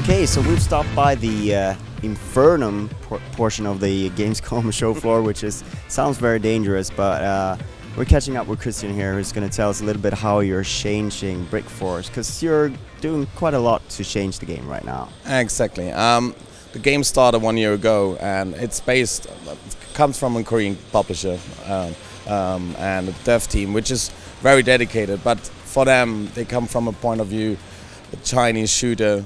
Okay, so we've stopped by the Infernum portion of the Gamescom show floor, which sounds very dangerous, but we're catching up with Kristian here, who's going to tell us a little bit how you're changing BrickForce, because you're doing quite a lot to change the game right now. Exactly. The game started 1 year ago, and it comes from a Korean publisher and a dev team, which is very dedicated. But for them, they come from a point of view, a Chinese shooter.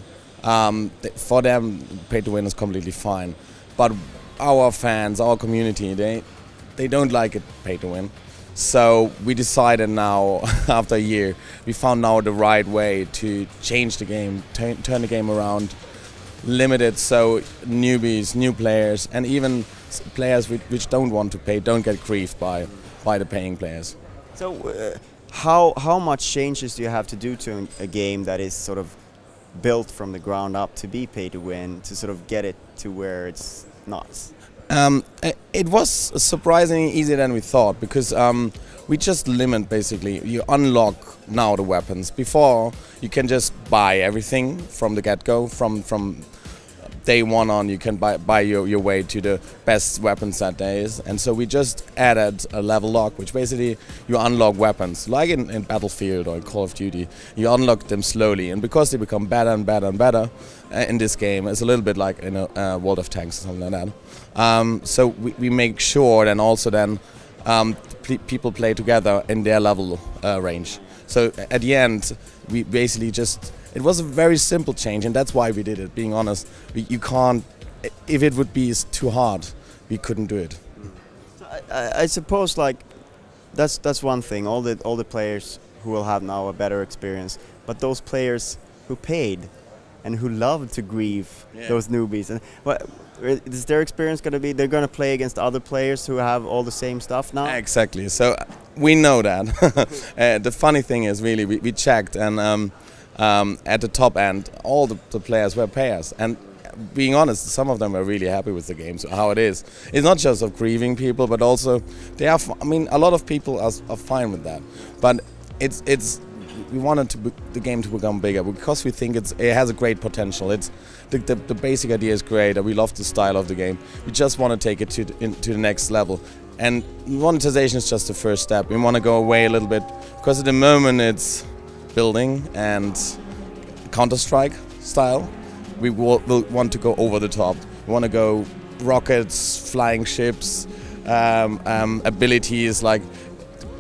For them, pay to win is completely fine, but our fans, our community, they don't like it pay to win. So we decided now, after a year, we found now the right way to change the game, turn the game around, limit it so newbies, new players, and even players which don't want to pay don't get griefed by the paying players. So how much changes do you have to do to a game that is sort of built from the ground up to be pay to win, to sort of get it to where it's not? It was surprisingly easier than we thought, because we just limit basically. You unlock now the weapons. Before, you can just buy everything from the get-go. From day one on, you can buy your way to the best weapon set days. And so we just added a level lock, which basically you unlock weapons. Like in Battlefield or Call of Duty, you unlock them slowly. And because they become better and better and better in this game, it's a little bit like in a World of Tanks or something like that. So we make sure then also then people play together in their level range. So at the end, we basically just... It was a very simple change, and that's why we did it. Being honest, you can't. If it would be too hard, we couldn't do it. So I suppose like that's one thing. All the players who will have now a better experience, but those players who paid and who love to grieve those newbies, and what is their experience going to be? They're going to play against other players who have all the same stuff now. Exactly. So we know that. The funny thing is, really, we checked and. At the top end, all the players were payers, and being honest, some of them were really happy with the game, so how it is. It's not just of grieving people, but also they are. I mean, a lot of people are fine with that, but we wanted the game to become bigger because we think it has a great potential. It's the basic idea is great, and we love the style of the game. We just want to take it to the next level. And monetization is just the first step. We want to go away a little bit because at the moment it's building and Counter-Strike style. We will want to go over the top. We want to go rockets, flying ships, abilities, like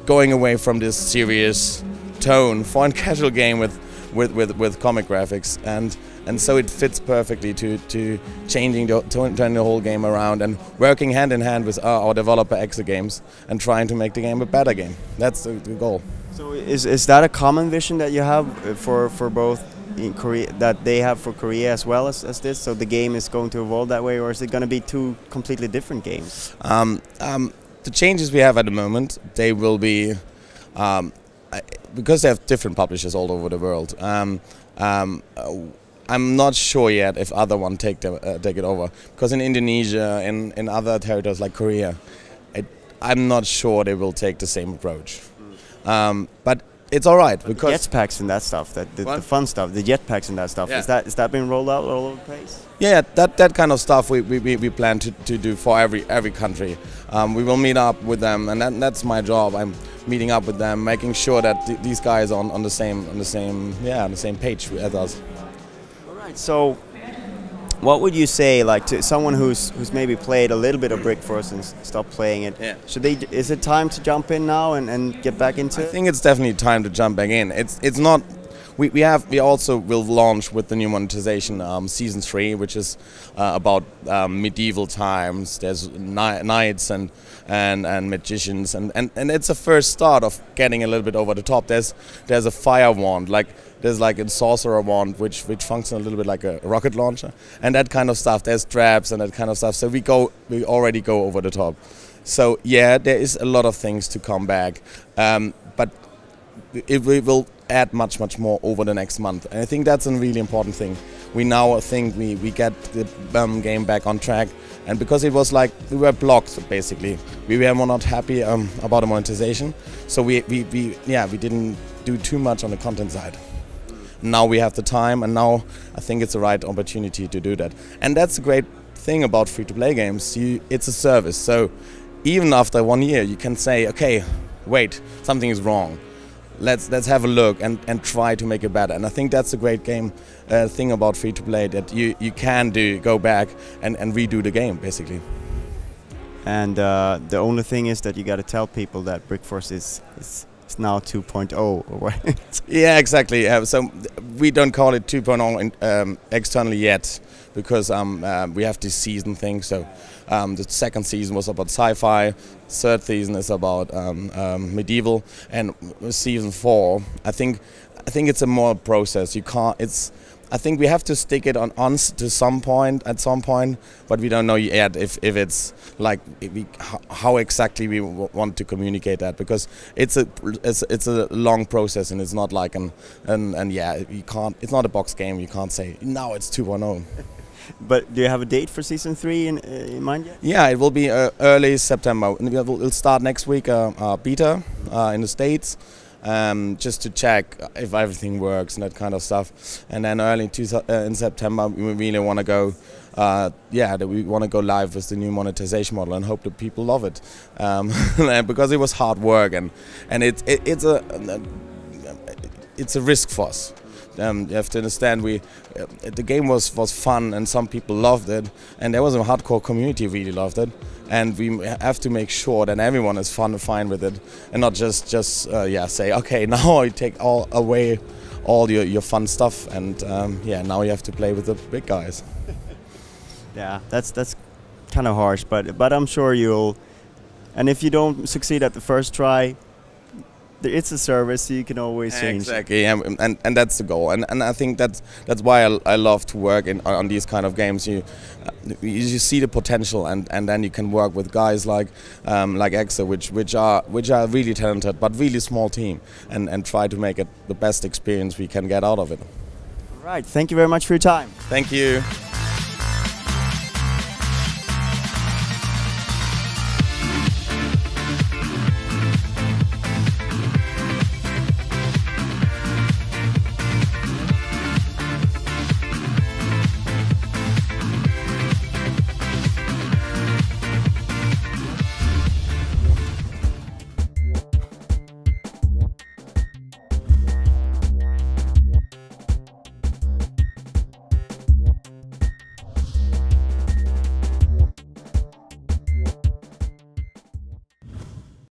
going away from this serious tone for a casual game with comic graphics, and so it fits perfectly to turning the whole game around and working hand in hand with our developer Exagames and trying to make the game a better game. That's the goal. So is that a common vision that you have for both in Korea, that they have for Korea as well as this? So the game is going to evolve that way, or is it going to be two completely different games? The changes we have at the moment, they will be because they have different publishers all over the world. I'm not sure yet if other one take it over, because in Indonesia, in other territories like Korea, I'm not sure they will take the same approach. But it's all right, because jetpacks and that stuff, the fun stuff, the jetpacks and that stuff. Yeah. Is that been rolled out all over the place? Yeah, that kind of stuff we plan to do for every country. We will meet up with them, and that's my job. I'm meeting up with them, making sure that these guys are on the same page as us. All right. So, what would you say, like, to someone who's maybe played a little bit of BrickForce and stopped playing it? Yeah. Is it time to jump in now and get back into it? I think it's definitely time to jump back in. It's not. We also will launch with the new monetization season 3, which is about medieval times. There's knights and magicians, and it's a first start of getting a little bit over the top. There's a fire wand, there's like a sorcerer wand which functions a little bit like a rocket launcher, and that kind of stuff. There's traps and that kind of stuff. So we already go over the top. So yeah, there is a lot of things to come back, but we will add much more over the next month, and I think that's a really important thing. We now think we get the game back on track, and because it was like we were blocked basically, we were not happy about the monetization, so we didn't do too much on the content side. Now we have the time, and now I think it's the right opportunity to do that. And that's a great thing about free-to-play games. It's a service, so even after 1 year you can say, okay, wait, something is wrong. Let's have a look and try to make it better. And I think that's a great thing about free-to-play, that you can go back and redo the game basically. And the only thing is that you got to tell people that BrickForce is now 2.0 or what? Yeah, exactly. So we don't call it 2.0 externally yet, because we have this season thing. So the second season was about sci-fi, third season is about medieval, and season 4, I think it's a more process. You can't. I think we have to stick it on to some point, but we don't know yet if it's like how exactly we want to communicate that, because it's a long process, and it's not like you can't. It's not a box game. You can't say now it's 2.0. But do you have a date for season 3 in mind yet? Yeah, it will be early September. We'll start next week beta in the States. Just to check if everything works and that kind of stuff, and then early in September we really want to go. We want to go live with the new monetization model and hope that people love it, because it was hard work, and it's a risk for us. You have to understand, the game was fun and some people loved it, and there was a hardcore community who really loved it, and we have to make sure that everyone is fine with it, and not just say, okay, now I take away all your fun stuff, and now you have to play with the big guys. Yeah, that's kind of harsh, but I'm sure you'll, and if you don't succeed at the first try, it's a service, you can always change. Exactly, and that's the goal, and I think that's why I love to work on these kind of games. You see the potential, and then you can work with guys like Exa, which are really talented but really small team, and try to make it the best experience we can get out of it. All right, thank you very much for your time. Thank you.